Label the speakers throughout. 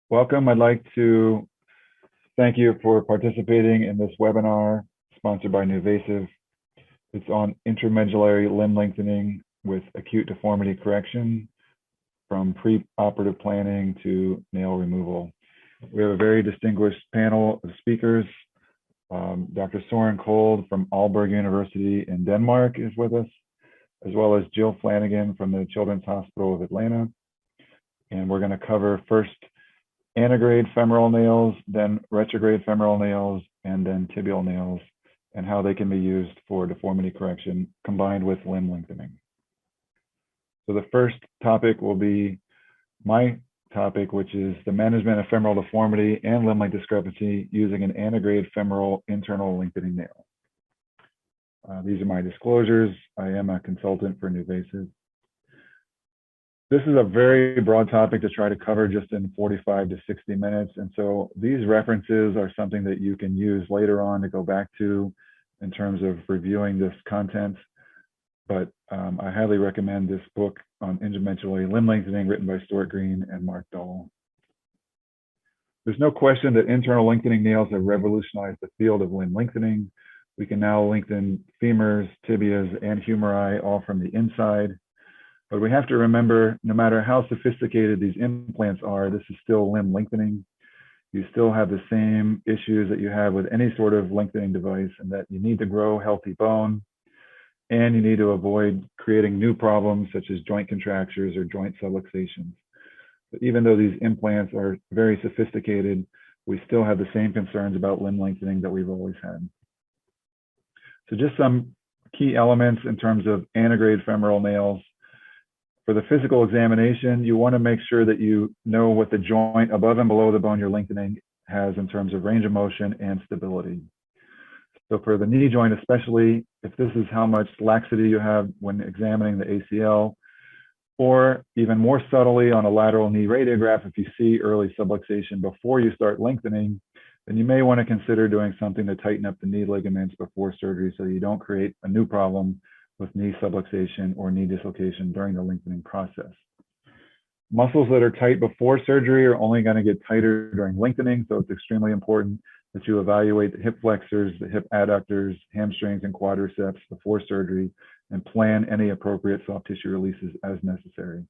Speaker 1: Welcome. I'd like to thank you for participating in this webinar sponsored by NuVasive. It's on intramedullary limb lengthening with acute deformity correction from pre-operative planning to nail removal. We have a very distinguished panel of speakers. Dr. Soren Kold from Aalborg University in Denmark is with us, as well as Jill Flanagan from the Children's Hospital of Atlanta. And we're going to cover first Antegrade femoral nails, then retrograde femoral nails, and then tibial nails, and how they can be used for deformity correction combined with limb lengthening. So the first topic will be my topic, which is the management of femoral deformity and limb length discrepancy using an antegrade femoral internal lengthening nail. These are my disclosures. I am a consultant for NuVasive. This is a very broad topic to try to cover just in 45 to 60 minutes. And so these references are something that you can use later on to go back to in terms of reviewing this content. But I highly recommend this book on intramedullary limb lengthening written by Stuart Green and Mark Dahl. There's no question that internal lengthening nails have revolutionized the field of limb lengthening. We can now lengthen femurs, tibias, and humeri all from the inside. But we have to remember, no matter how sophisticated these implants are, this is still limb lengthening. You still have the same issues that you have with any sort of lengthening device, and that you need to grow healthy bone, and you need to avoid creating new problems such as joint contractures or joint subluxations. But even though these implants are very sophisticated, we still have the same concerns about limb lengthening that we've always had. So just some key elements in terms of antegrade femoral nails. For the physical examination, you want to make sure that you know what the joint above and below the bone you're lengthening has in terms of range of motion and stability. So for the knee joint, especially, if this is how much laxity you have when examining the ACL, or even more subtly on a lateral knee radiograph, if you see early subluxation before you start lengthening, then you may want to consider doing something to tighten up the knee ligaments before surgery so you don't create a new problem with knee subluxation or knee dislocation during the lengthening process. Muscles that are tight before surgery are only going to get tighter during lengthening, so it's extremely important that you evaluate the hip flexors, the hip adductors, hamstrings, and quadriceps before surgery and plan any appropriate soft tissue releases as necessary.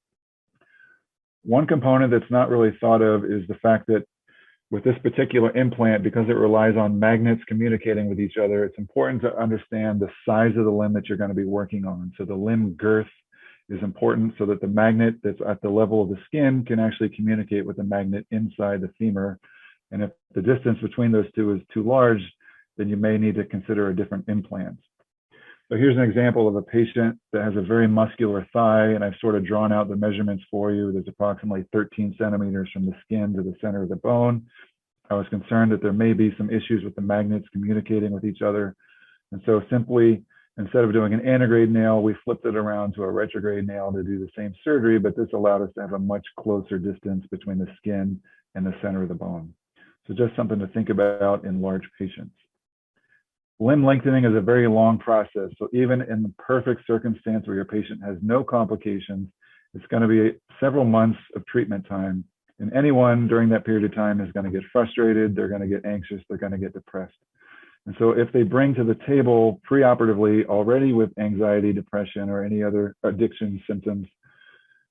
Speaker 1: One component that's not really thought of is the fact that with this particular implant, because it relies on magnets communicating with each other, it's important to understand the size of the limb that you're going to be working on. So the limb girth is important so that the magnet that's at the level of the skin can actually communicate with the magnet inside the femur. And if the distance between those two is too large, then you may need to consider a different implant. So here's an example of a patient that has a very muscular thigh, and I've sort of drawn out the measurements for you. There's approximately 13 centimeters from the skin to the center of the bone. I was concerned that there may be some issues with the magnets communicating with each other. And so simply, instead of doing an antegrade nail, we flipped it around to a retrograde nail to do the same surgery, but this allowed us to have a much closer distance between the skin and the center of the bone. So just something to think about in large patients. Limb lengthening is a very long process. So even in the perfect circumstance where your patient has no complications, it's going to be several months of treatment time. And anyone during that period of time is going to get frustrated, they're going to get anxious, they're going to get depressed. And so if they bring to the table preoperatively already with anxiety, depression, or any other addiction symptoms,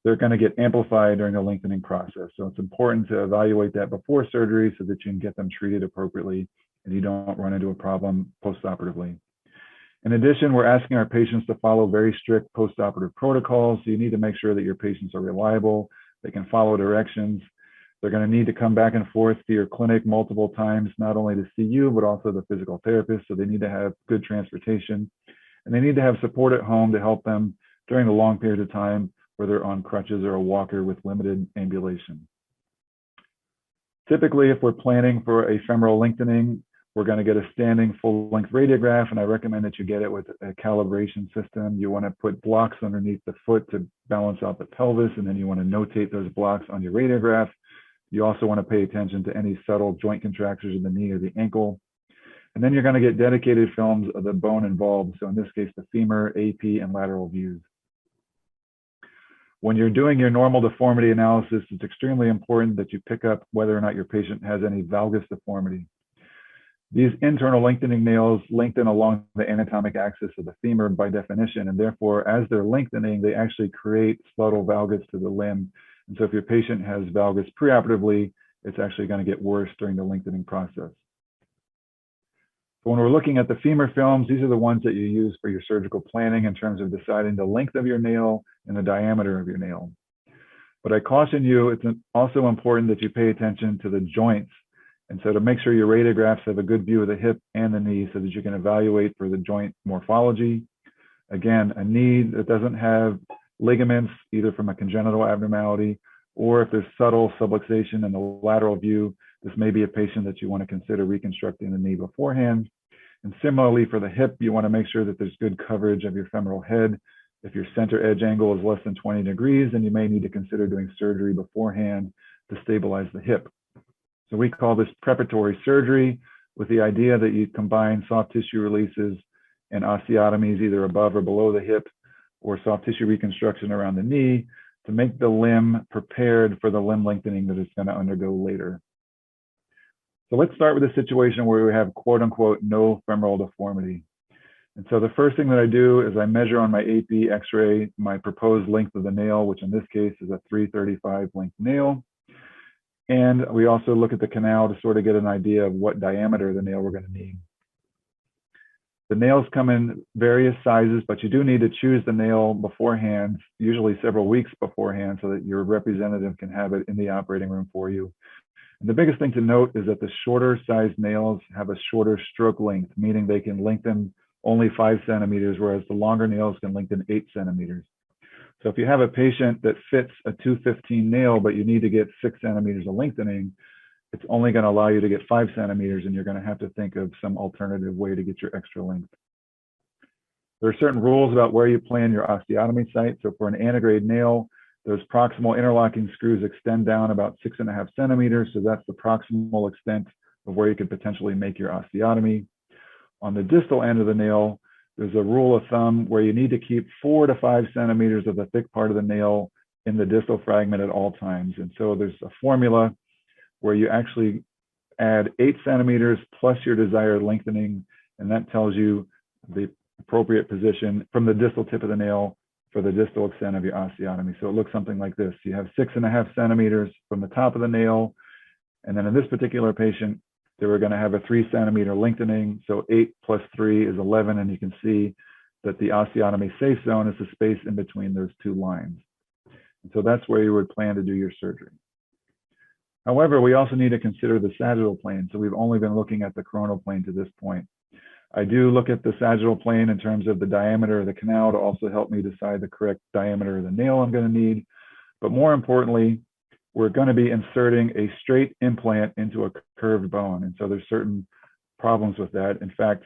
Speaker 1: they're going to get amplified during the lengthening process. So it's important to evaluate that before surgery so that you can get them treated appropriately and you don't run into a problem postoperatively. In addition, we're asking our patients to follow very strict postoperative protocols. So you need to make sure that your patients are reliable, they can follow directions. They're going to need to come back and forth to your clinic multiple times, not only to see you, but also the physical therapist. So they need to have good transportation, and they need to have support at home to help them during the long period of time where they're on crutches or a walker with limited ambulation. Typically, if we're planning for a femoral lengthening, we're going to get a standing full-length radiograph, and I recommend that you get it with a calibration system. You want to put blocks underneath the foot to balance out the pelvis, and then you want to notate those blocks on your radiograph. You also want to pay attention to any subtle joint contractures in the knee or the ankle. And then you're going to get dedicated films of the bone involved. So in this case, the femur, AP, and lateral views. When you're doing your normal deformity analysis, it's extremely important that you pick up whether or not your patient has any valgus deformity. These internal lengthening nails lengthen along the anatomic axis of the femur by definition, and therefore, as they're lengthening, they actually create subtle valgus to the limb. And so if your patient has valgus preoperatively, it's actually going to get worse during the lengthening process. So when we're looking at the femur films, these are the ones that you use for your surgical planning in terms of deciding the length of your nail and the diameter of your nail. But I caution you, it's also important that you pay attention to the joints. And so to make sure your radiographs have a good view of the hip and the knee so that you can evaluate for the joint morphology. Again, a knee that doesn't have ligaments, either from a congenital abnormality or if there's subtle subluxation in the lateral view, this may be a patient that you want to consider reconstructing the knee beforehand. And similarly for the hip, you want to make sure that there's good coverage of your femoral head. If your center edge angle is less than 20 degrees, then you may need to consider doing surgery beforehand to stabilize the hip. So we call this preparatory surgery, with the idea that you combine soft tissue releases and osteotomies either above or below the hip, or soft tissue reconstruction around the knee to make the limb prepared for the limb lengthening that it's going to undergo later. So let's start with a situation where we have quote unquote no femoral deformity. And so the first thing that I do is I measure on my AP X-ray my proposed length of the nail, which in this case is a 335 length nail. And we also look at the canal to sort of get an idea of what diameter of the nail we're going to need. The nails come in various sizes, but you do need to choose the nail beforehand, usually several weeks beforehand, so that your representative can have it in the operating room for you. And the biggest thing to note is that the shorter sized nails have a shorter stroke length, meaning they can lengthen only 5 centimeters, whereas the longer nails can lengthen 8 centimeters. So if you have a patient that fits a 215 nail, but you need to get 6 centimeters of lengthening, it's only going to allow you to get 5 centimeters, and you're going to have to think of some alternative way to get your extra length. There are certain rules about where you plan your osteotomy site. So for an antegrade nail, those proximal interlocking screws extend down about 6.5 centimeters. So that's the proximal extent of where you could potentially make your osteotomy. On the distal end of the nail, there's a rule of thumb where you need to keep 4 to 5 centimeters of the thick part of the nail in the distal fragment at all times. And so there's a formula where you actually add 8 centimeters plus your desired lengthening, and that tells you the appropriate position from the distal tip of the nail for the distal extent of your osteotomy. So it looks something like this. You have 6.5 centimeters from the top of the nail, and then in this particular patient, they were going to have a 3 centimeter lengthening. So 8 plus 3 is 11, and you can see that the osteotomy safe zone is the space in between those two lines. And so that's where you would plan to do your surgery. However, we also need to consider the sagittal plane. So we've only been looking at the coronal plane to this point. I do look at the sagittal plane in terms of the diameter of the canal to also help me decide the correct diameter of the nail I'm going to need. But more importantly, we're going to be inserting a straight implant into a curved bone. And so there's certain problems with that. In fact,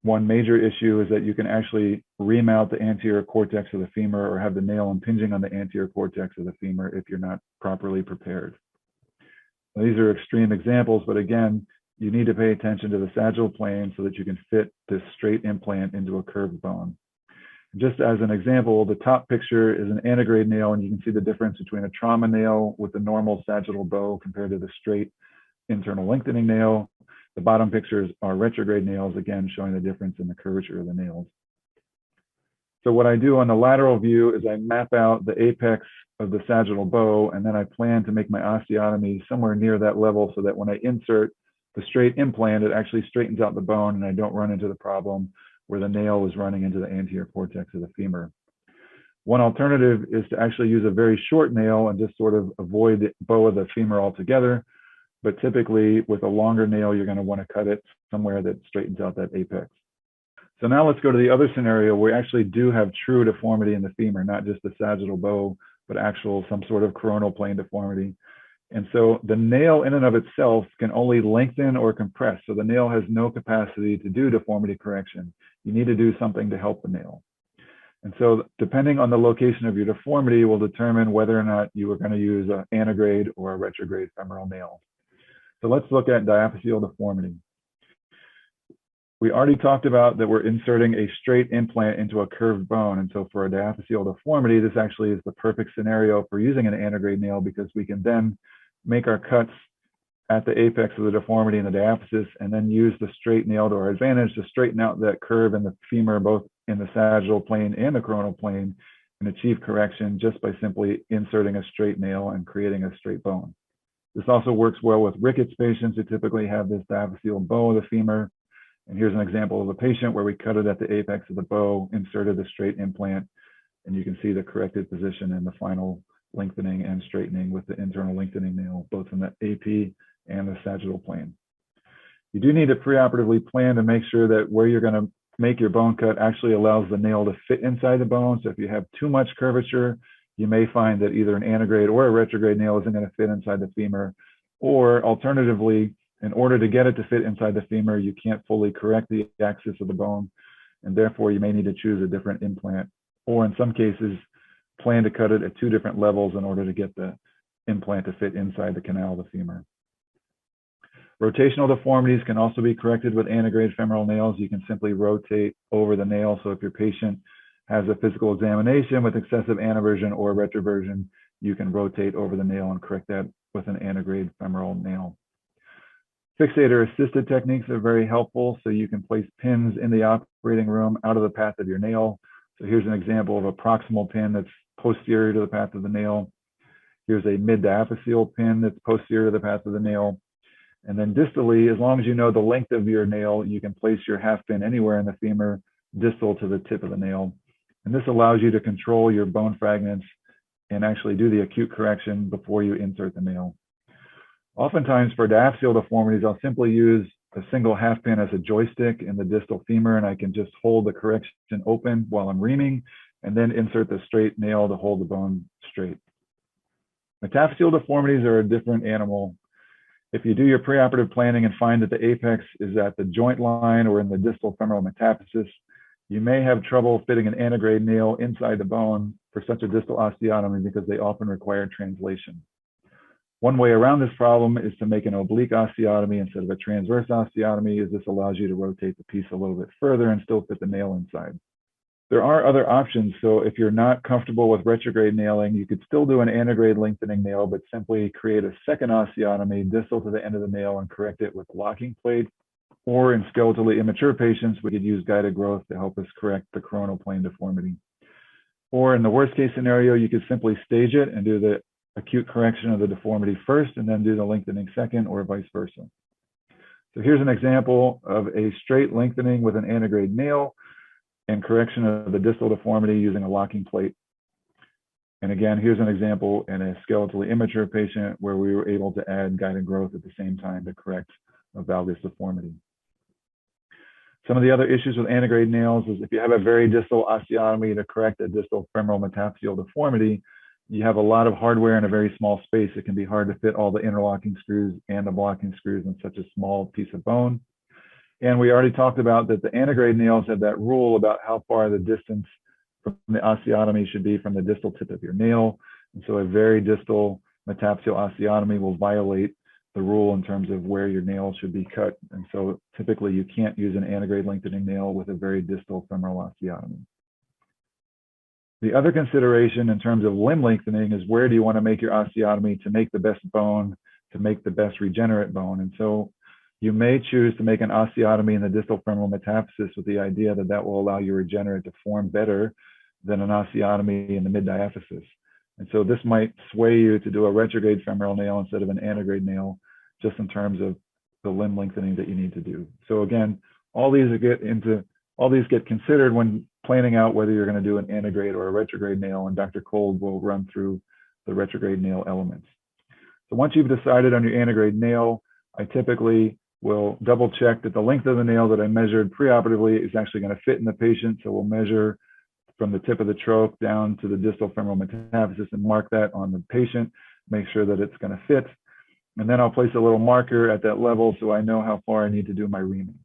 Speaker 1: one major issue is that you can actually remount the anterior cortex of the femur or have the nail impinging on the anterior cortex of the femur if you're not properly prepared. Now, these are extreme examples, but again, you need to pay attention to the sagittal plane so that you can fit this straight implant into a curved bone. Just as an example, the top picture is an antegrade nail, and you can see the difference between a trauma nail with the normal sagittal bow compared to the straight internal lengthening nail. The bottom pictures are retrograde nails, again, showing the difference in the curvature of the nails. So what I do on the lateral view is I map out the apex of the sagittal bow, and then I plan to make my osteotomy somewhere near that level so that when I insert the straight implant, it actually straightens out the bone and I don't run into the problem where the nail is running into the anterior cortex of the femur. One alternative is to actually use a very short nail and just sort of avoid the bow of the femur altogether. But typically with a longer nail, you're going to want to cut it somewhere that straightens out that apex. So now let's go to the other scenario where we actually do have true deformity in the femur, not just the sagittal bow, but actual some sort of coronal plane deformity. And so the nail in and of itself can only lengthen or compress. So the nail has no capacity to do deformity correction. You need to do something to help the nail. And so depending on the location of your deformity will determine whether or not you are going to use an antegrade or a retrograde femoral nail. So let's look at diaphyseal deformity. We already talked about that we're inserting a straight implant into a curved bone. And so for a diaphyseal deformity, this actually is the perfect scenario for using an antegrade nail, because we can then make our cuts at the apex of the deformity in the diaphysis and then use the straight nail to our advantage to straighten out that curve in the femur, both in the sagittal plane and the coronal plane, and achieve correction just by simply inserting a straight nail and creating a straight bone. This also works well with rickets patients who typically have this diaphyseal bow of the femur. And here's an example of a patient where we cut it at the apex of the bow, inserted the straight implant, and you can see the corrected position and the final lengthening and straightening with the internal lengthening nail, both in the AP and the sagittal plane. You do need to preoperatively plan to make sure that where you're going to make your bone cut actually allows the nail to fit inside the bone. So if you have too much curvature, you may find that either an antegrade or a retrograde nail isn't going to fit inside the femur, or alternatively, in order to get it to fit inside the femur, you can't fully correct the axis of the bone, and therefore you may need to choose a different implant, or in some cases, plan to cut it at 2 different levels in order to get the implant to fit inside the canal of the femur. Rotational deformities can also be corrected with antegrade femoral nails. You can simply rotate over the nail. So if your patient has a physical examination with excessive anteversion or retroversion, you can rotate over the nail and correct that with an antegrade femoral nail. Fixator-assisted techniques are very helpful. So you can place pins in the operating room out of the path of your nail. So here's an example of a proximal pin that's posterior to the path of the nail. Here's a mid-diaphyseal pin that's posterior to the path of the nail. And then distally, as long as you know the length of your nail, you can place your half pin anywhere in the femur distal to the tip of the nail. And this allows you to control your bone fragments and actually do the acute correction before you insert the nail. Oftentimes for diaphyseal deformities, I'll simply use a single half pin as a joystick in the distal femur, and I can just hold the correction open while I'm reaming, and then insert the straight nail to hold the bone straight. Metaphyseal deformities are a different animal. If you do your preoperative planning and find that the apex is at the joint line or in the distal femoral metaphysis, you may have trouble fitting an antegrade nail inside the bone for such a distal osteotomy because they often require translation. One way around this problem is to make an oblique osteotomy instead of a transverse osteotomy, as this allows you to rotate the piece a little bit further and still fit the nail inside. There are other options. So if you're not comfortable with retrograde nailing, you could still do an antegrade lengthening nail, but simply create a second osteotomy distal to the end of the nail and correct it with a locking plate. Or in skeletally immature patients, we could use guided growth to help us correct the coronal plane deformity. Or in the worst case scenario, you could simply stage it and do the acute correction of the deformity first and then do the lengthening second, or vice versa. So here's an example of a straight lengthening with an antegrade nail and correction of the distal deformity using a locking plate. And again, here's an example in a skeletally immature patient where we were able to add guided growth at the same time to correct a valgus deformity. Some of the other issues with antegrade nails is if you have a very distal osteotomy to correct a distal femoral metaphyseal deformity, you have a lot of hardware in a very small space. It can be hard to fit all the interlocking screws and the blocking screws in such a small piece of bone. And we already talked about that the antegrade nails have that rule about how far the distance from the osteotomy should be from the distal tip of your nail. And so a very distal metaphyseal osteotomy will violate the rule in terms of where your nail should be cut. And so typically you can't use an antegrade lengthening nail with a very distal femoral osteotomy. The other consideration in terms of limb lengthening is where do you want to make your osteotomy to make the best bone, to make the best regenerate bone. And so you may choose to make an osteotomy in the distal femoral metaphysis with the idea that that will allow your regenerate to form better than an osteotomy in the mid-diaphysis. And so this might sway you to do a retrograde femoral nail instead of an antegrade nail, just in terms of the limb lengthening that you need to do. So again, all these get considered when planning out whether you're going to do an antegrade or a retrograde nail, and Dr. Kold will run through the retrograde nail elements. So once you've decided on your antegrade nail, I typically will double check that the length of the nail that I measured preoperatively is actually going to fit in the patient. So we'll measure from the tip of the troch down to the distal femoral metaphysis and mark that on the patient, make sure that it's going to fit. And then I'll place a little marker at that level so I know how far I need to do my reaming.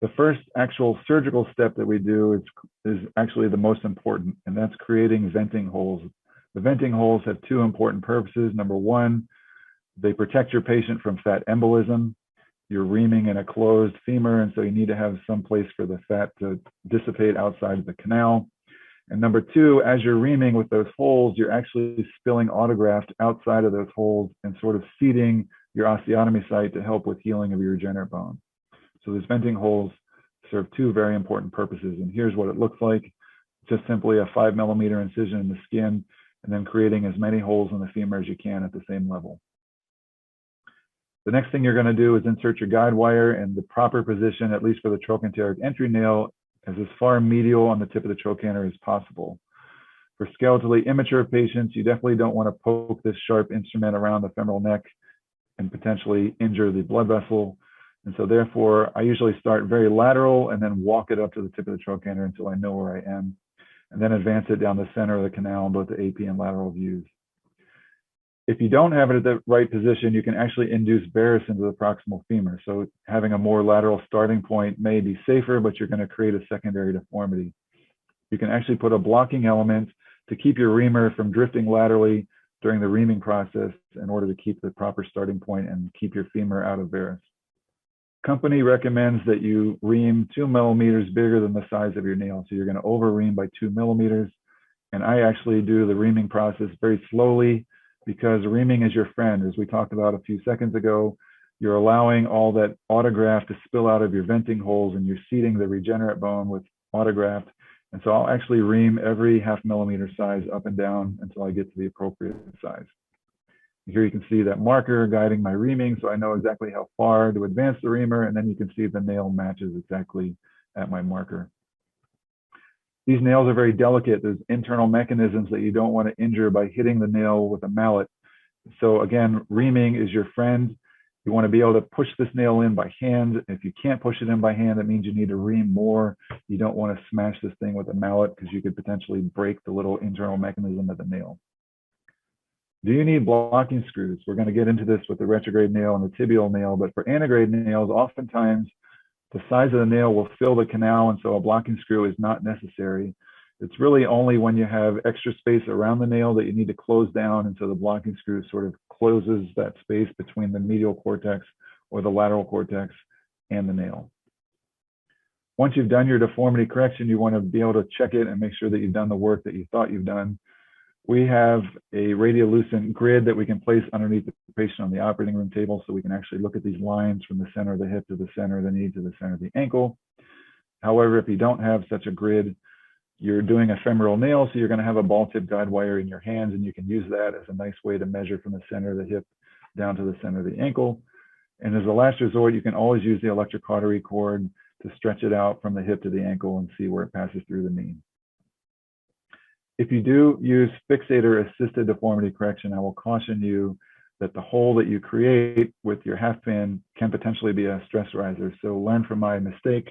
Speaker 1: The first actual surgical step that we do is actually the most important, and that's creating venting holes. The venting holes have 2 important purposes. Number 1, they protect your patient from fat embolism. you're reaming in a closed femur, and so you need to have some place for the fat to dissipate outside of the canal. And number two, as you're reaming with those holes, you're actually spilling autograft outside of those holes and sort of seeding your osteotomy site to help with healing of your regenerate bone. So these venting holes serve two very important purposes. And here's what it looks like. Just simply a 5mm incision in the skin, and then creating as many holes in the femur as you can at the same level. The next thing you're going to do is insert your guide wire in the proper position, at least for the trochanteric entry nail, as far medial on the tip of the trochanter as possible. For skeletally immature patients, you definitely don't want to poke this sharp instrument around the femoral neck and potentially injure the blood vessel. And so therefore, I usually start very lateral and then walk it up to the tip of the trochanter until I know where I am, and then advance it down the center of the canal in both the AP and lateral views. If you don't have it at the right position, you can actually induce varus into the proximal femur. So having a more lateral starting point may be safer, but you're going to create a secondary deformity. You can actually put a blocking element to keep your reamer from drifting laterally during the reaming process in order to keep the proper starting point and keep your femur out of varus. Company recommends that you ream 2mm bigger than the size of your nail. So you're going to over ream by 2mm. And I actually do the reaming process very slowly, because reaming is your friend. As we talked about a few seconds ago, you're allowing all that autograft to spill out of your venting holes, and you're seeding the regenerate bone with autograft. And so I'll actually ream every 0.5mm size up and down until I get to the appropriate size. Here you can see that marker guiding my reaming, so I know exactly how far to advance the reamer, and then you can see the nail matches exactly at my marker. These nails are very delicate. There's internal mechanisms that you don't want to injure by hitting the nail with a mallet. So again, reaming is your friend. You want to be able to push this nail in by hand. If you can't push it in by hand, it means you need to ream more. You don't want to smash this thing with a mallet, because you could potentially break the little internal mechanism of the nail. Do you need blocking screws? We're going to get into this with the retrograde nail and the tibial nail, but for antegrade nails, oftentimes the size of the nail will fill the canal, and so a blocking screw is not necessary. It's really only when you have extra space around the nail that you need to close down, and so the blocking screw sort of closes that space between the medial cortex or the lateral cortex and the nail. Once you've done your deformity correction, you want to be able to check it and make sure that you've done the work that you thought you've done. We have a radiolucent grid that we can place underneath the patient on the operating room table, so we can actually look at these lines from the center of the hip to the center of the knee to the center of the ankle. However, if you don't have such a grid, you're doing a femoral nail, so you're going to have a ball tip guide wire in your hands, and you can use that as a nice way to measure from the center of the hip down to the center of the ankle. And as a last resort, you can always use the electric cautery cord to stretch it out from the hip to the ankle and see where it passes through the knee. If you do use fixator-assisted deformity correction, I will caution you that the hole that you create with your half pin can potentially be a stress riser. So learn from my mistake.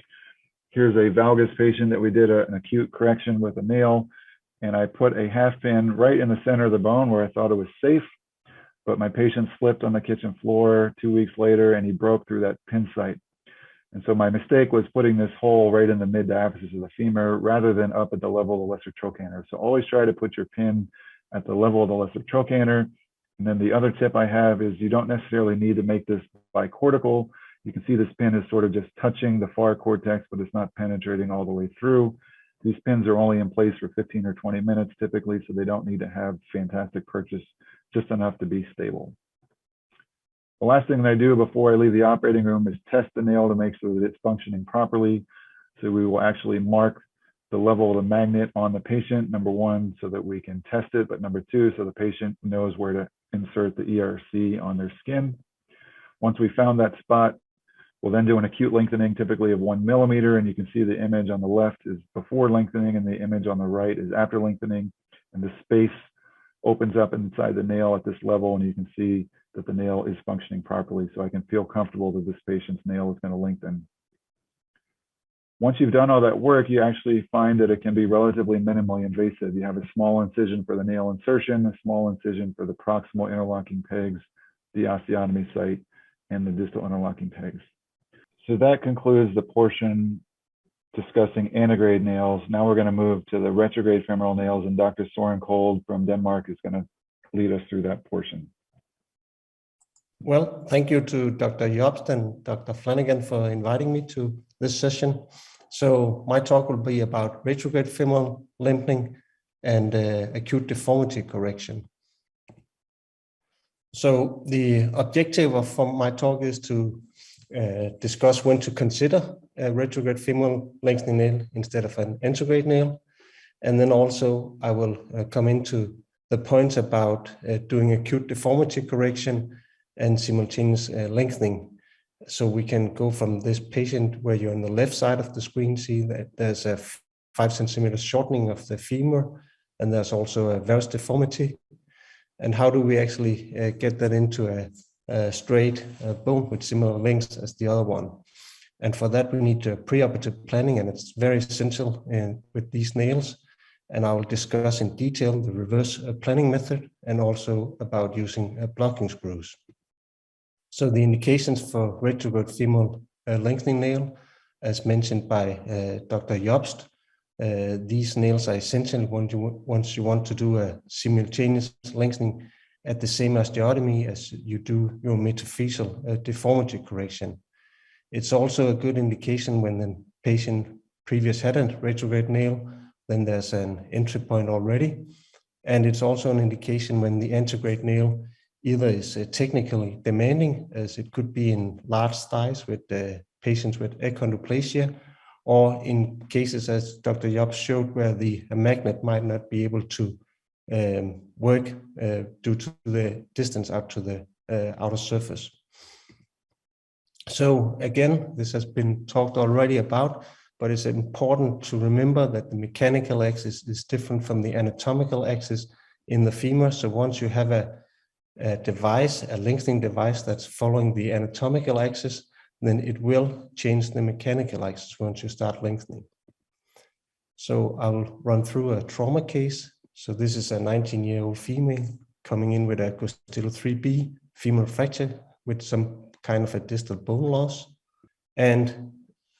Speaker 1: Here's a valgus patient that we did an acute correction with a nail, and I put a half pin right in the center of the bone where I thought it was safe, but my patient slipped on the kitchen floor 2 weeks later, and he broke through that pin site. And so my mistake was putting this hole right in the mid-diaphysis of the femur rather than up at the level of the lesser trochanter. So always try to put your pin at the level of the lesser trochanter. And then the other tip I have is you don't necessarily need to make this bicortical. You can see this pin is sort of just touching the far cortex, but it's not penetrating all the way through. These pins are only in place for 15 or 20 minutes typically, so they don't need to have fantastic purchase, just enough to be stable. The last thing that I do before I leave the operating room is test the nail to make sure that it's functioning properly. So we will actually mark the level of the magnet on the patient, number one, so that we can test it, but number two, so the patient knows where to insert the ERC on their skin. Once we found that spot, we'll then do an acute lengthening, typically of 1 millimeter, and you can see the image on the left is before lengthening and the image on the right is after lengthening, and the space opens up inside the nail at this level, and you can see that the nail is functioning properly, so I can feel comfortable that this patient's nail is going to lengthen. Once you've done all that work, you actually find that it can be relatively minimally invasive. You have a small incision for the nail insertion, a small incision for the proximal interlocking pegs, the osteotomy site, and the distal interlocking pegs. So that concludes the portion discussing antegrade nails. Now we're going to move to the retrograde femoral nails, and Dr. Soren Kold from Denmark is going to lead us through that portion.
Speaker 2: Well, thank you to Dr. Iobst and Dr. Flanagan for inviting me to this session. So my talk will be about retrograde femoral lengthening and acute deformity correction. So the objective of my talk is to discuss when to consider a retrograde femoral lengthening nail instead of an antegrade nail. And then also I will come into the points about doing acute deformity correction and simultaneous lengthening. So we can go from this patient where you're on the left side of the screen, see that there's a 5 centimeter shortening of the femur, and there's also a varus deformity. And how do we actually get that into a straight bone with similar lengths as the other one? And for that, we need preoperative planning, and it's very essential with these nails. And I will discuss in detail the reverse planning method and also about using blocking screws. So the indications for retrograde femoral lengthening nail, as mentioned by Dr. Iobst, these nails are essential once you want to do a simultaneous lengthening at the same osteotomy as you do your metaphyseal deformity correction. It's also a good indication when the patient previous had a retrograde nail, then there's an entry point already. And it's also an indication when the antegrade nail either is technically demanding, as it could be in large thighs with patients with achondroplasia, or in cases, as Dr. Iobst showed, where the magnet might not be able to work due to the distance out to the outer surface. So again, this has been talked already about, but it's important to remember that the mechanical axis is different from the anatomical axis in the femur. So once you have a device, a lengthening device that's following the anatomical axis, then it will change the mechanical axis once you start lengthening. So I'll run through a trauma case. So this is a 19-year-old female coming in with a Costello 3B femoral fracture with some kind of a distal bone loss. And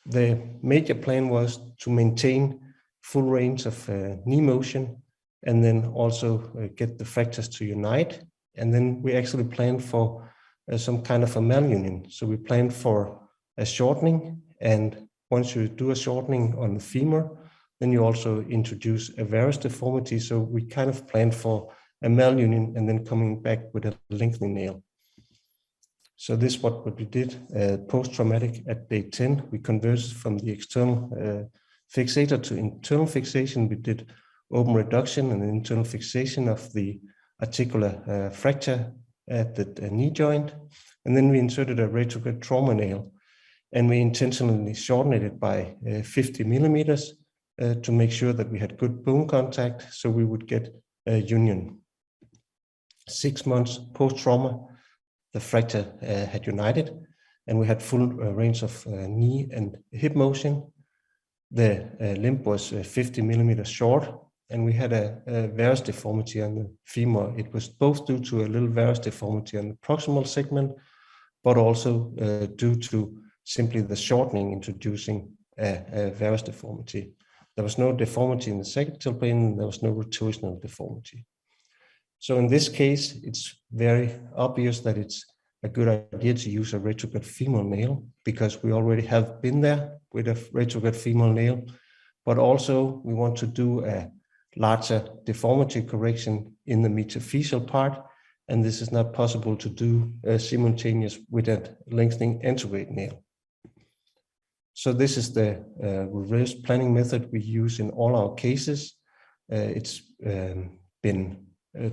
Speaker 2: the major plan was to maintain full range of knee motion and then also get the fractures to unite. And then we actually planned for some kind of a malunion. So we planned for a shortening, and once you do a shortening on the femur, then you also introduce a varus deformity. So we kind of planned for a malunion and then coming back with a lengthening nail. So this is what we did post-traumatic at day 10. We converted from the external fixator to internal fixation. We did open reduction and internal fixation of the articular fracture at the knee joint. And then we inserted a retrograde trauma nail, and we intentionally shortened it by 50 millimeters to make sure that we had good bone contact so we would get a union. 6 months post-trauma, the fracture had united, and we had full range of knee and hip motion. The limb was 50 millimeters short, and we had a varus deformity on the femur. It was both due to a little varus deformity on the proximal segment, but also due to simply the shortening introducing a varus deformity. There was no deformity in the sagittal plane, and there was no rotational deformity. So in this case, it's very obvious that it's a good idea to use a retrograde femoral nail because we already have been there with a retrograde femoral nail, but also we want to do a larger deformity correction in the metaphyseal part, and this is not possible to do simultaneous with a lengthening antegrade nail. So this is the reverse planning method we use in all our cases. It's been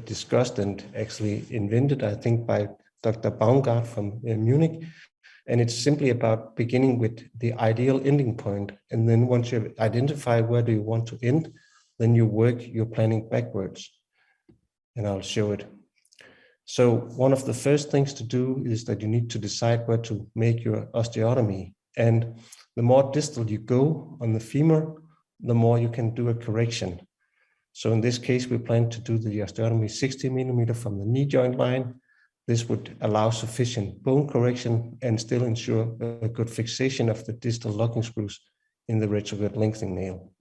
Speaker 2: discussed and actually invented, I think, by Dr. Baumgart from Munich. And it's simply about beginning with the ideal ending point. And then once you identify where do you want to end, then you work your planning backwards. And I'll show it. So one of the first things to do is that you need to decide where to make your osteotomy. And the more distal you go on the femur, the more you can do a correction. So in this case, we plan to do the osteotomy 60 millimeter from the knee joint line. This would allow sufficient bone correction and still ensure a good fixation of the distal locking screws in the retrograde lengthening nail.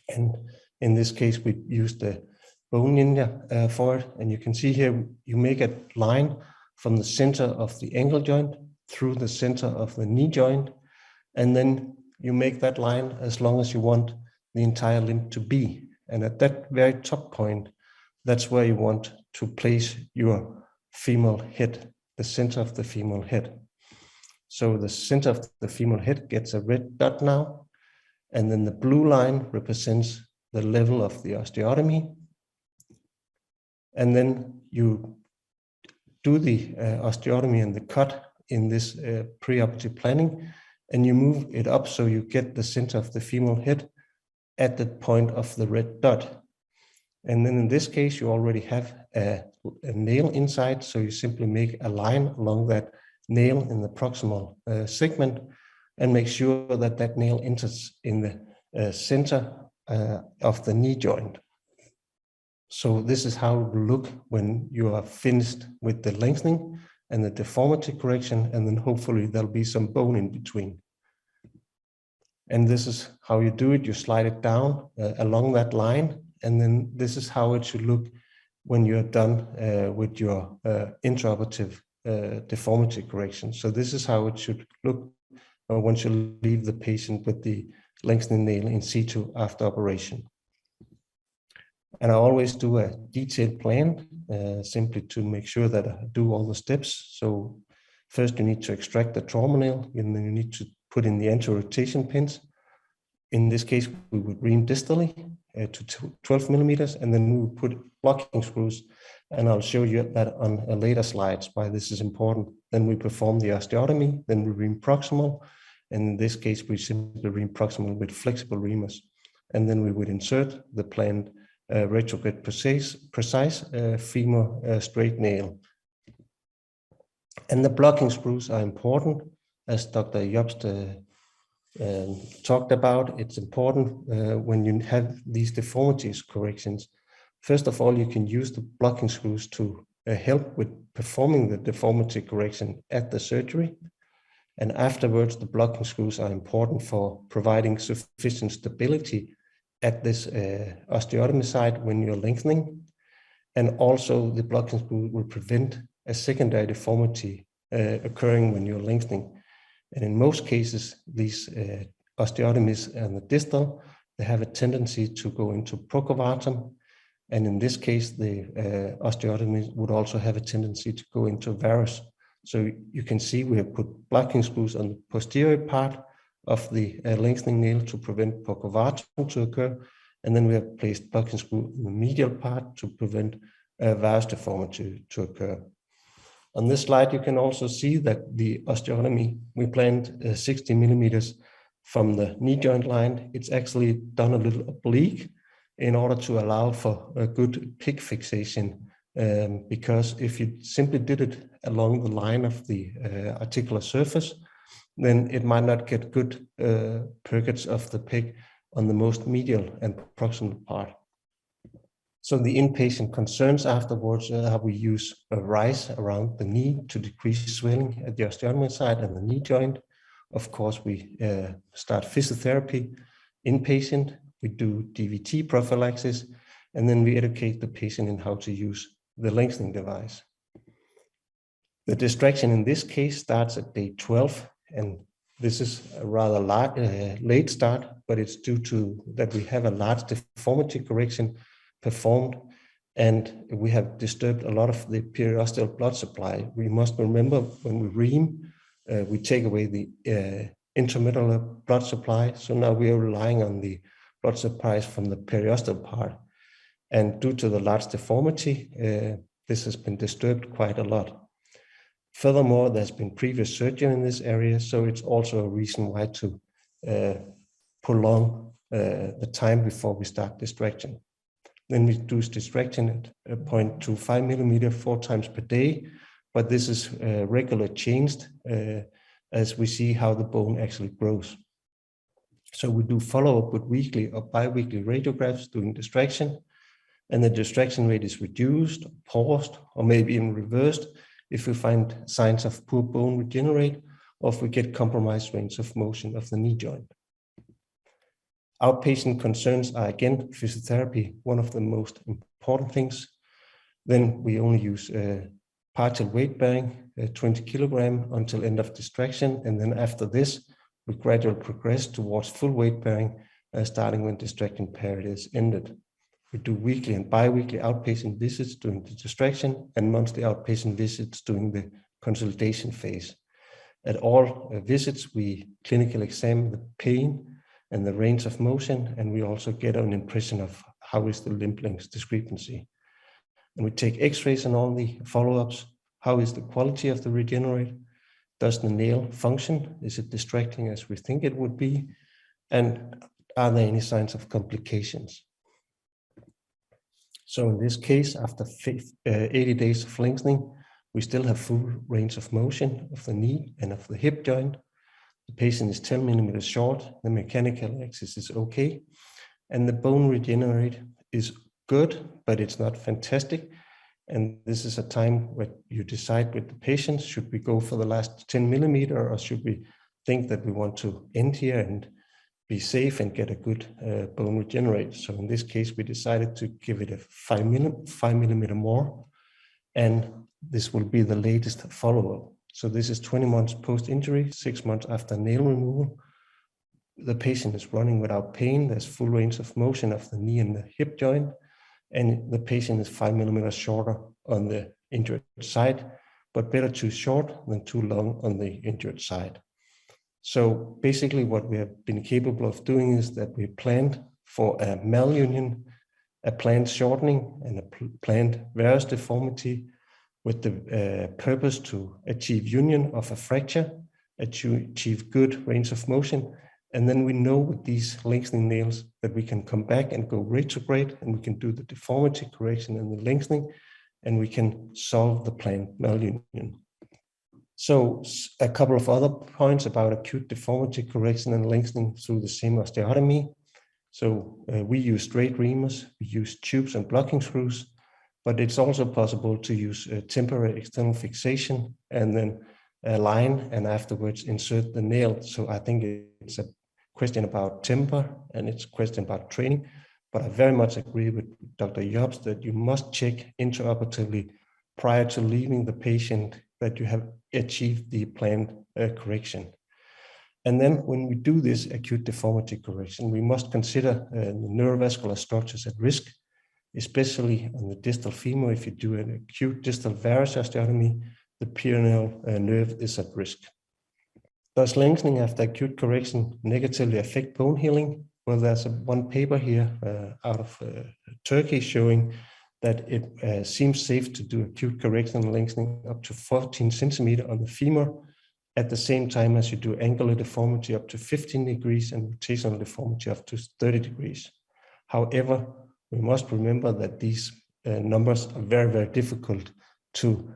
Speaker 2: And in this case, we used the bone ninja for it. And you can see here, you make a line from the center of the ankle joint through the center of the knee joint, and then you make that line as long as you want the entire limb to be. And at that very top point, that's where you want to place your femoral head, the center of the femoral head. So the center of the femoral head gets a red dot now, and then the blue line represents the level of the osteotomy. And then you do the osteotomy and the cut in this preoperative planning, and you move it up so you get the center of the femoral head at the point of the red dot. And then in this case, you already have a nail inside, so you simply make a line along that nail in the proximal segment and make sure that that nail enters in the center of the knee joint. So this is how it will look when you are finished with the lengthening and the deformity correction, and then hopefully there'll be some bone in between. And this is how you do it. You slide it down along that line, and then this is how it should look when you're done with your intraoperative deformity correction. So this is how it should look once you leave the patient with the lengthening nail in situ after operation. And I always do a detailed plan simply to make sure that I do all the steps. So first you need to extract the trauma nail, and then you need to put in the anti-rotation pins. In this case, we would ream distally to 12 millimeters, and then we would put blocking screws. And I'll show you that on a later slides why this is important. Then we perform the osteotomy, then we ream proximal. And in this case, we simply ream proximal with flexible reamers. And then we would insert the planned retrograde precise femur straight nail. And the blocking screws are important, as Dr. Iobst talked about. It's important when you have these deformities corrections. First of all, you can use the blocking screws to help with performing the deformity correction at the surgery. And afterwards, the blocking screws are important for providing sufficient stability at this osteotomy site when you're lengthening. And also the blocking screw will prevent a secondary deformity occurring when you're lengthening. And in most cases, these osteotomies and the distal, they have a tendency to go into procovatum. And in this case, the osteotomy would also have a tendency to go into varus. So you can see we have put blocking screws on the posterior part of the lengthening nail to prevent procovatum to occur. And then we have placed blocking screw in the medial part to prevent varus deformity to occur. On this slide, you can also see that the osteotomy, we planned 60 millimeters from the knee joint line. It's actually done a little oblique in order to allow for a good pig fixation, because if you simply did it along the line of the articular surface, then it might not get good percuts of the pig on the most medial and proximal part. So the inpatient concerns afterwards are how we use a rise around the knee to decrease swelling at the osteotomy site and the knee joint. Of course, we start physiotherapy inpatient. We do DVT prophylaxis, and then we educate the patient in how to use the lengthening device. The distraction in this case starts at day 12, and this is a rather late start, but it's due to that we have a large deformity correction performed, and we have disturbed a lot of the periosteal blood supply. We must remember when we ream, we take away the intramedullary blood supply. So now we are relying on the blood supplies from the periosteal part. And due to the large deformity, this has been disturbed quite a lot. Furthermore, there's been previous surgery in this area, so it's also a reason why to prolong the time before we start distraction. Then we do distraction at 0.25 millimeter 4 times per day, but this is regularly changed as we see how the bone actually grows. So we do follow-up with weekly or bi-weekly radiographs doing distraction, and the distraction rate is reduced, paused, or maybe even reversed if we find signs of poor bone regenerate, or if we get compromised range of motion of the knee joint. Outpatient concerns are again physiotherapy, one of the most important things. Then we only use partial weight bearing, 20 kilogram until end of distraction. And then after this, we gradually progress towards full weight bearing, starting when distraction period is ended. We do weekly and bi-weekly outpatient visits during the distraction and monthly outpatient visits during the consolidation phase. At all visits, we clinically examine the pain and the range of motion, and we also get an impression of how is the limb length discrepancy. And we take x-rays on all the follow-ups. How is the quality of the regenerate? Does the nail function? Is it distracting as we think it would be? And are there any signs of complications? So in this case, after 80 days of lengthening, we still have full range of motion of the knee and of the hip joint. The patient is 10 millimeters short. The mechanical axis is okay. And the bone regenerate is good, but it's not fantastic. And this is a time where you decide with the patient, should we go for the last 10 millimeter, or should we think that we want to end here and be safe and get a good bone regenerate? So in this case, we decided to give it a 5 millimeter more, and this will be the latest follow-up. So this is 20 months post-injury, 6 months after nail removal. The patient is running without pain. There's full range of motion of the knee and the hip joint, and the patient is 5 millimeters shorter on the injured side, but better too short than too long on the injured side. So basically what we have been capable of doing is that we planned for a malunion, a planned shortening, and a planned varus deformity with the purpose to achieve union of a fracture, achieve good range of motion. And then we know with these lengthening nails that we can come back and go retrograde, and we can do the deformity correction and the lengthening, and we can solve the planned malunion. So a couple of other points about acute deformity correction and lengthening through the same osteotomy. So we use straight reamers, we use tubes and blocking screws, but it's also possible to use temporary external fixation and then align and afterwards insert the nail. So I think it's a question about temper and it's a question about training, but I very much agree with Dr. Iobst that you must check intraoperatively prior to leaving the patient that you have achieved the planned correction. And then when we do this acute deformity correction, we must consider the neurovascular structures at risk, especially on the distal femur. If you do an acute distal varus osteotomy, the peroneal nerve is at risk. Does lengthening after acute correction negatively affect bone healing? Well, there's one paper here out of Turkey showing that it seems safe to do acute correction and lengthening up to 14 centimeter on the femur at the same time as you do angular deformity up to 15 degrees and rotational deformity up to 30 degrees. However, we must remember that these numbers are very, very difficult to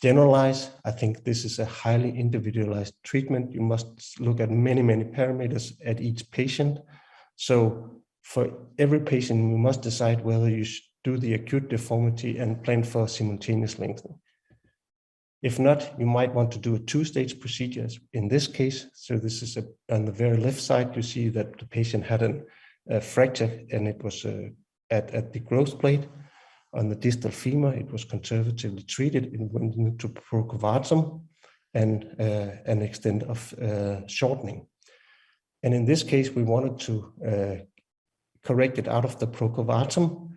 Speaker 2: generalize. I think this is a highly individualized treatment. You must look at many, many parameters at each patient. So for every patient, we must decide whether you should do the acute deformity and plan for simultaneous lengthening. If not, you might want to do a two-stage procedure in this case. So this is on the very left side, you see that the patient had a fracture and it was at the growth plate. On the distal femur, it was conservatively treated. It went into procovatum and an extent of shortening. And in this case, we wanted to correct it out of the procovatum.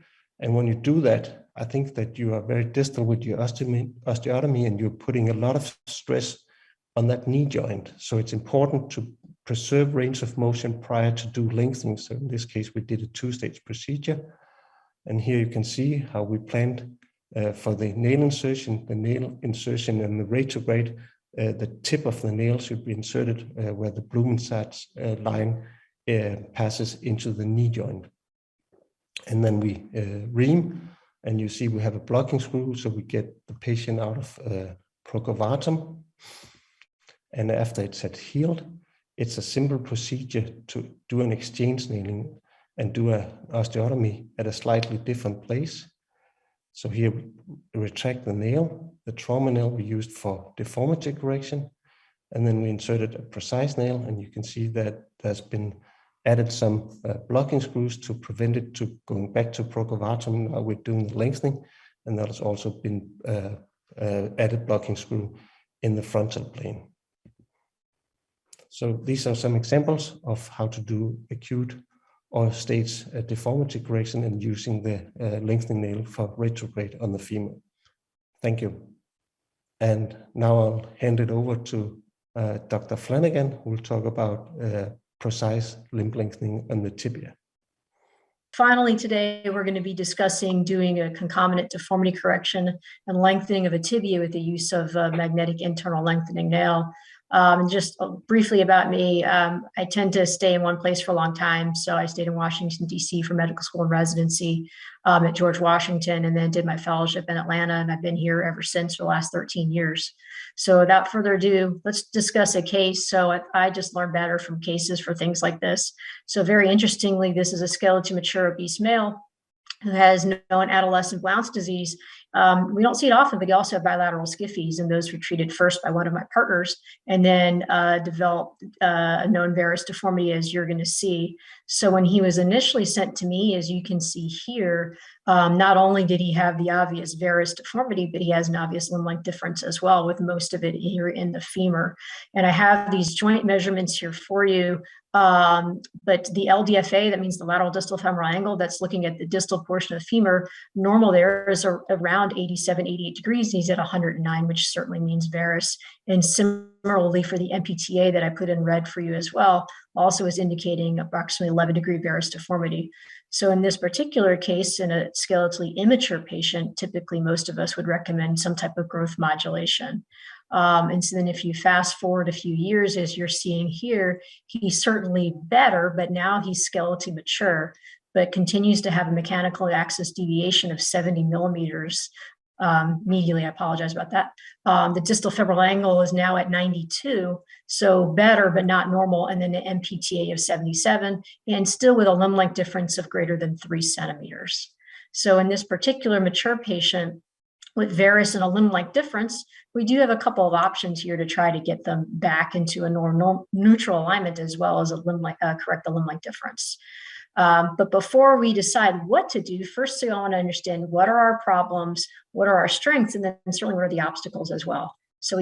Speaker 2: And when you do that, I think that you are very distal with your osteotomy and you're putting a lot of stress on that knee joint. So it's important to preserve range of motion prior to do lengthening. So in this case, we did a two-stage procedure. And here you can see how we planned for the nail insertion and the retrograde. The tip of the nail should be inserted where the Blumensaat's line passes into the knee joint. And then we ream, and you see we have a blocking screw, so we get the patient out of procovatum. And after it's had healed, it's a simple procedure to do an exchange nailing and do an osteotomy at a slightly different place. So here we retract the nail, the trauma nail we used for deformity correction, and then we inserted a Precice nail, and you can see that there's been added some blocking screws to prevent it to going back to procovatum. Now we're doing the lengthening, and that has also been added blocking screw in the frontal plane. So these are some examples of how to do acute or stage deformity correction and using the lengthening nail for retrograde on the femur. Thank you. And now I'll hand it over to Dr. Flanagan, who will talk about precise limb lengthening on the tibia.
Speaker 3: Finally, today we're going to be discussing doing a concomitant deformity correction and lengthening of a tibia with the use of a magnetic internal lengthening nail. Just briefly about me, I tend to stay in one place for a long time. So I stayed in Washington, D.C. for medical school and residency at George Washington, and then did my fellowship in Atlanta. And I've been here ever since for the last 13 years. So without further ado, let's discuss a case. So I just learn better from cases for things like this. So very interestingly, this is a skeletally mature obese male who has known adolescent Blount's disease. We don't see it often, but he also have bilateral skiffes, and those were treated first by one of my partners, and then developed a known varus deformity, as you're going to see. So when he was initially sent to me, as you can see here, not only did he have the obvious varus deformity, but he has an obvious limb length difference as well, with most of it here in the femur. And I have these joint measurements here for you. But the LDFA, that means the lateral distal femoral angle, that's looking at the distal portion of the femur, normal there is around 87, 88 degrees. He's at 109, which certainly means varus. And similarly for the MPTA that I put in red for you as well, also is indicating approximately 11-degree varus deformity. So in this particular case, in a skeletally immature patient, typically most of us would recommend some type of growth modulation. And so then if you fast forward a few years, as you're seeing here, he's certainly better, but now he's skeletally mature, but continues to have a mechanical axis deviation of 70 millimeters medially. I apologize about that. The distal femoral angle is now at 92, so better, but not normal. And then the MPTA of 77, and still with a limb length difference of greater than 3 centimeters. So in this particular mature patient, with varus and a limb length difference, we do have a couple of options here to try to get them back into a neutral alignment, as well as a correct the limb length difference. But before we decide what to do, first I want to understand what are our problems, what are our strengths, and then certainly what are the obstacles as well. So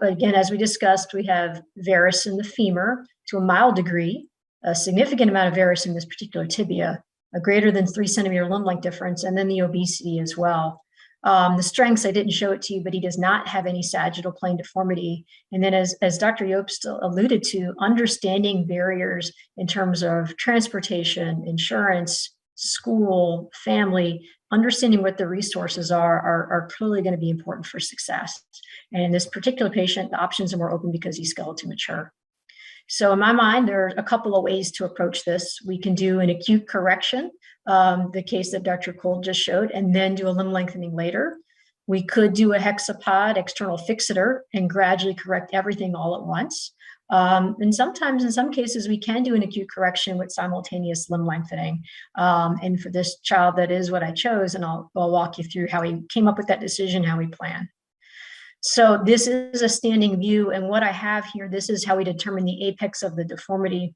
Speaker 3: again, as we discussed, we have varus in the femur to a mild degree, a significant amount of varus in this particular tibia, a greater than 3 centimeter limb length difference, and then the obesity as well. The strengths, I didn't show it to you, but he does not have any sagittal plane deformity. And then as Dr. Iobst alluded to, understanding barriers in terms of transportation, insurance, school, family, understanding what the resources are clearly going to be important for success. And in this particular patient, the options are more open because he's skeletally mature. So in my mind, there are a couple of ways to approach this. We can do an acute correction, the case that Dr. Kold just showed, and then do a limb lengthening later. We could do a hexapod external fixator and gradually correct everything all at once. And sometimes, in some cases, we can do an acute correction with simultaneous limb lengthening. And for this child, that is what I chose, and I'll walk you through how we came up with that decision, how we plan. So this is a standing view, and what I have here, this is how we determine the apex of the deformity.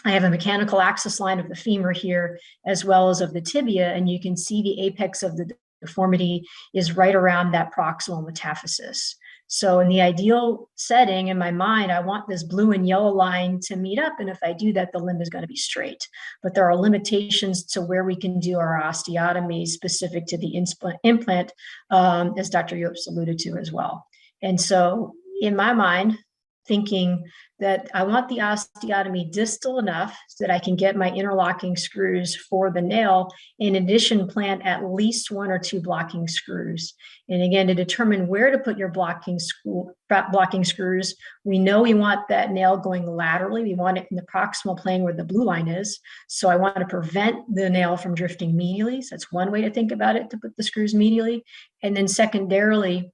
Speaker 3: I have a mechanical axis line of the femur here, as well as of the tibia, and you can see the apex of the deformity is right around that proximal metaphysis. So in the ideal setting, in my mind, I want this blue and yellow line to meet up, and if I do that, the limb is going to be straight. But there are limitations to where we can do our osteotomy specific to the implant, as Dr. Iobst alluded to as well. And so in my mind, thinking that I want the osteotomy distal enough so that I can get my interlocking screws for the nail, in addition plant at least 1 or 2 blocking screws. And again, to determine where to put your blocking screws, we know we want that nail going laterally. We want it in the proximal plane where the blue line is. So I want to prevent the nail from drifting medially. So that's one way to think about it, to put the screws medially. And then secondarily,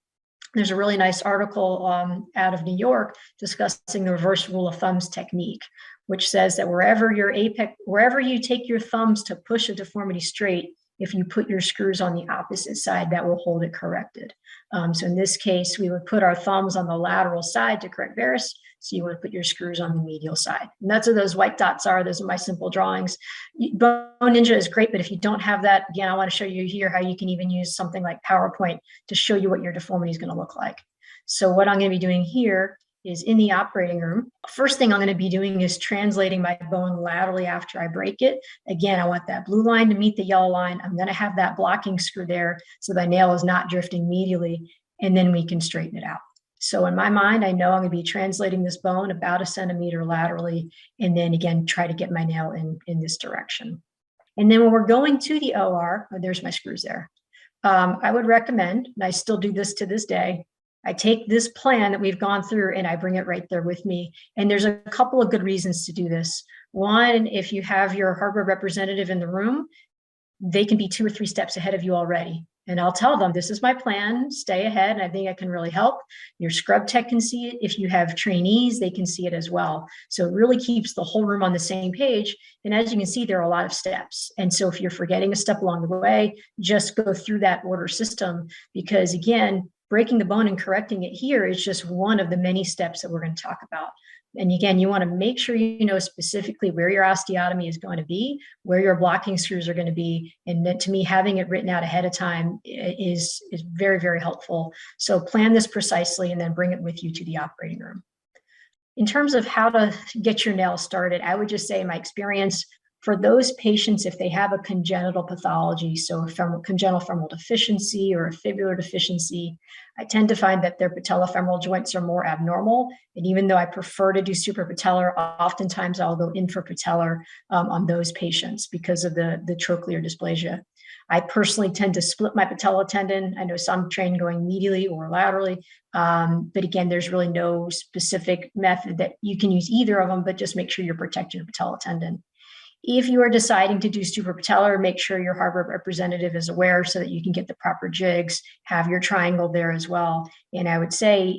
Speaker 3: there's a really nice article out of New York discussing the reverse rule of thumbs technique, which says that wherever you take your thumbs to push a deformity straight, if you put your screws on the opposite side, that will hold it corrected. So in this case, we would put our thumbs on the lateral side to correct varus. So you want to put your screws on the medial side. And that's what those white dots are. Those are my simple drawings. Bone Ninja is great, but if you don't have that, again, I want to show you here how you can even use something like PowerPoint to show you what your deformity is going to look like. So what I'm going to be doing here is in the operating room. First thing I'm going to be doing is translating my bone laterally after I break it. Again, I want that blue line to meet the yellow line. I'm going to have that blocking screw there so the nail is not drifting medially, and then we can straighten it out. So in my mind, I know I'm going to be translating this bone about 1 centimeter laterally, and then again, try to get my nail in this direction. And then when we're going to the OR, oh, there's my screws there. I would recommend, and I still do this to this day, I take this plan that we've gone through and I bring it right there with me. And there's a couple of good reasons to do this. One, if you have your hardware representative in the room, they can be 2 or 3 steps ahead of you already. And I'll tell them, this is my plan, stay ahead, and I think I can really help. Your scrub tech can see it. If you have trainees, they can see it as well. So it really keeps the whole room on the same page. And as you can see, there are a lot of steps. And so if you're forgetting a step along the way, just go through that order system, because again, breaking the bone and correcting it here is just one of the many steps that we're going to talk about. And again, you want to make sure you know specifically where your osteotomy is going to be, where your blocking screws are going to be. And then, to me, having it written out ahead of time is very, very helpful. So plan this precisely and then bring it with you to the operating room. In terms of how to get your nail started, I would just say, in my experience, for those patients, if they have a congenital pathology, so a congenital femoral deficiency or a fibular deficiency, I tend to find that their patellofemoral joints are more abnormal. And even though I prefer to do suprapatellar, oftentimes I'll go infrapatellar on those patients because of the trochlear dysplasia. I personally tend to split my patella tendon. I know some train going medially or laterally, but again, there's really no specific method that you can use either of them, but just make sure you're protecting your patella tendon. If you are deciding to do suprapatellar, make sure your hardware representative is aware so that you can get the proper jigs, have your triangle there as well. And I would say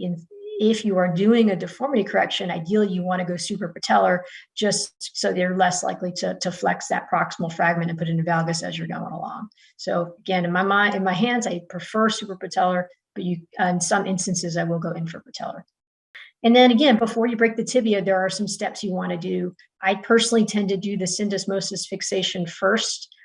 Speaker 3: if you are doing a deformity correction, ideally you want to go suprapatellar just so they're less likely to flex that proximal fragment and put in a valgus as you're going along. So again, in my hands, I prefer suprapatellar, but in some instances, I will go infrapatellar. And then again, before you break the tibia, there are some steps you want to do. I personally tend to do the syndesmosis fixation first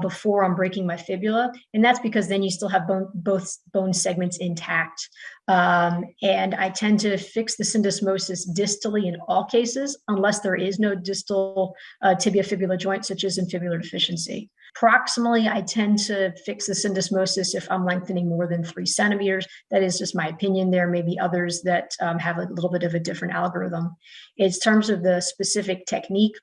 Speaker 3: before I'm breaking my fibula. And that's because then you still have both bone segments intact. And I tend to fix the syndesmosis distally in all cases, unless there is no distal tibia-fibula joint, such as in fibular deficiency. Proximally, I tend to fix the syndesmosis if I'm lengthening more than 3 centimeters. That is just my opinion. There may be others that have a little bit of a different algorithm. In terms of the specific technique,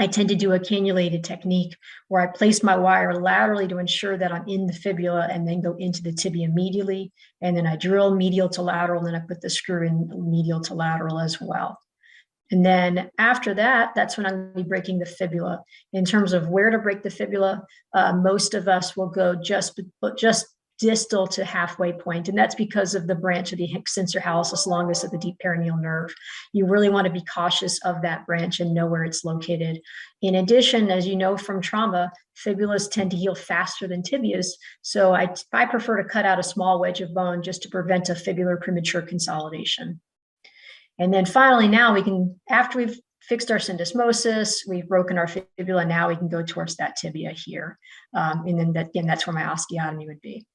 Speaker 3: I tend to do a cannulated technique where I place my wire laterally to ensure that I'm in the fibula and then go into the tibia medially. And then I drill medial to lateral, and then I put the screw in medial to lateral as well. And then after that, that's when I'm going to be breaking the fibula. In terms of where to break the fibula, most of us will go just distal to halfway point, and that's because of the branch of the extensor hallucis longus of the deep perineal nerve. You really want to be cautious of that branch and know where it's located. In addition, as you know from trauma, fibulas tend to heal faster than tibias, so I prefer to cut out a small wedge of bone just to prevent a fibular premature consolidation. And then finally, now we can, after we've fixed our syndesmosis, we've broken our fibula, now we can go towards that tibia here. And then that's where my osteotomy would be.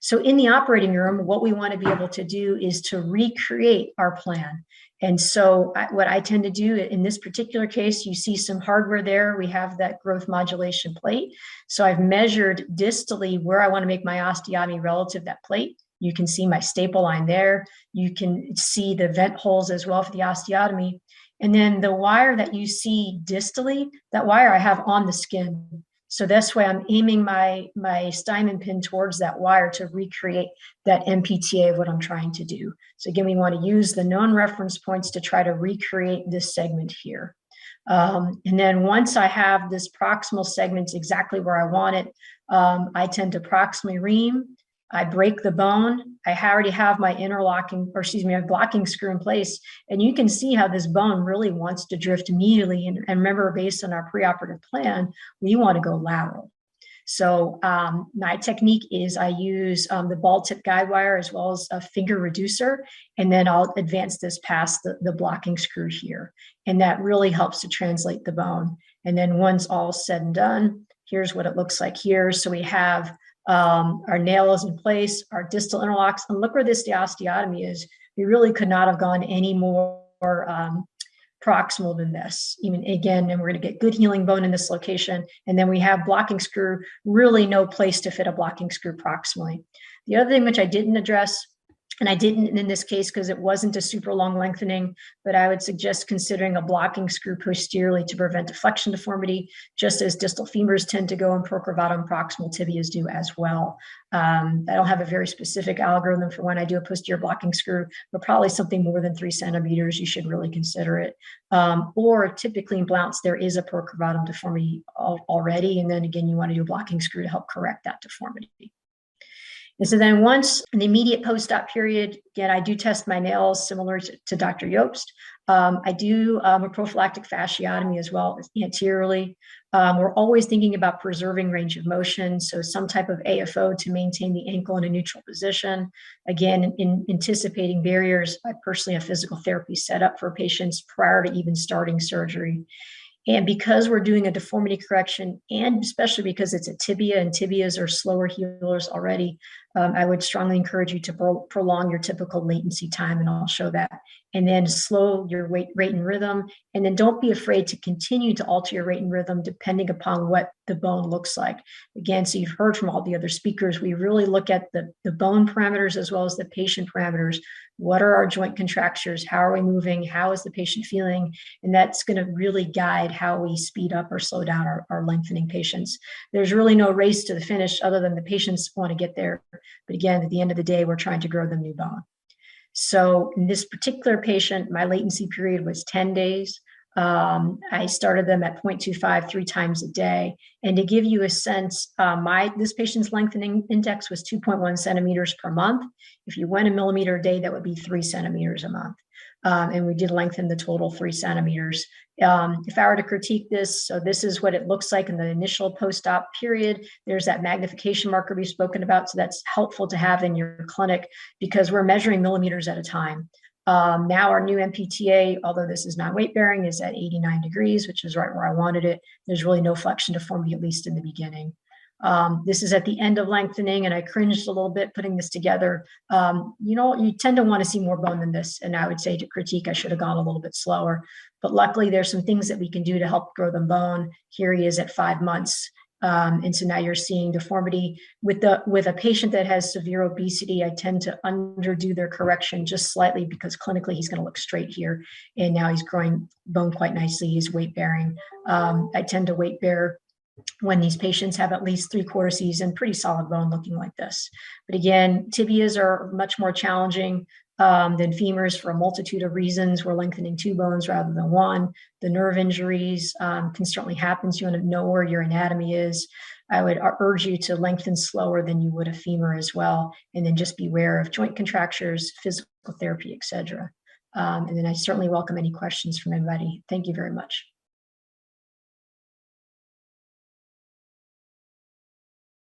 Speaker 3: So in the operating room, what we want to be able to do is to recreate our plan. And so what I tend to do in this particular case, you see some hardware there. We have that growth modulation plate. So I've measured distally where I want to make my osteotomy relative to that plate. You can see my staple line there. You can see the vent holes as well for the osteotomy. And then the wire that you see distally, that wire I have on the skin. So that's why I'm aiming my Steinman pin towards that wire to recreate that MPTA of what I'm trying to do. So again, we want to use the known reference points to try to recreate this segment here. And then once I have this proximal segment exactly where I want it, I tend to proximally ream. I break the bone. I already have my my blocking screw in place. And you can see how this bone really wants to drift immediately. And remember, based on our preoperative plan, we want to go lateral. So my technique is I use the ball tip guide wire as well as a finger reducer, and then I'll advance this past the blocking screw here. And that really helps to translate the bone. And then once all said and done, here's what it looks like here. So we have our nail is in place, our distal interlocks, and look where this osteotomy is. We really could not have gone any more proximal than this, even again, and we're going to get good healing bone in this location. And then we have blocking screw, really no place to fit a blocking screw proximally. The other thing which I didn't address, and I didn't in this case because it wasn't a super long lengthening, but I would suggest considering a blocking screw posteriorly to prevent a flexion deformity, just as distal femurs tend to go and procurvatum proximal tibias do as well. I don't have a very specific algorithm for when I do a posterior blocking screw, but probably something more than 3 centimeters, you should really consider it. Or typically in Blounce, there is a procurvatum deformity already. And then again, you want to do a blocking screw to help correct that deformity. And so then once in the immediate post-op period, again, I do test my nails similar to Dr. Iobst. I do a prophylactic fasciotomy as well as anteriorly. We're always thinking about preserving range of motion, so some type of AFO to maintain the ankle in a neutral position. Again, in anticipating barriers, I personally have physical therapy set up for patients prior to even starting surgery. And because we're doing a deformity correction, and especially because it's a tibia and tibias are slower healers already, I would strongly encourage you to prolong your typical latency time, and I'll show that. And then slow your rate and rhythm. And then don't be afraid to continue to alter your rate and rhythm depending upon what the bone looks like. Again, so you've heard from all the other speakers, we really look at the bone parameters as well as the patient parameters. What are our joint contractures? How are we moving? How is the patient feeling? And that's going to really guide how we speed up or slow down our lengthening patients. There's really no race to the finish other than the patients want to get there. But again, at the end of the day, we're trying to grow them new bone. So in this particular patient, my latency period was 10 days. I started them at 0.25 3 times a day. And to give you a sense, this patient's lengthening index was 2.1 centimeters per month. If you went a millimeter a day, that would be 3 centimeters a month. And we did lengthen the total 3 centimeters. If I were to critique this, so this is what it looks like in the initial post-op period. There's that magnification marker we've spoken about. So that's helpful to have in your clinic because we're measuring millimeters at a time. Now our new MPTA, although this is non-weight bearing, is at 89 degrees, which is right where I wanted it. There's really no flexion deformity, at least in the beginning. This is at the end of lengthening, and I cringed a little bit putting this together. You tend to want to see more bone than this, and I would say to critique, I should have gone a little bit slower. But luckily, there's some things that we can do to help grow them bone. Here he is at 5 months. And so now you're seeing deformity with a patient that has severe obesity. I tend to underdo their correction just slightly because clinically he's going to look straight here, and now he's growing bone quite nicely. He's weight bearing. I tend to weight bear when these patients have at least 3/4 season, pretty solid bone looking like this. But again, tibias are much more challenging than femurs for a multitude of reasons. We're lengthening 2 bones rather than 1. The nerve injuries can certainly happen. So you want to know where your anatomy is. I would urge you to lengthen slower than you would a femur as well. And then just beware of joint contractures, physical therapy, etc. And then I certainly welcome any questions from anybody. Thank you very much.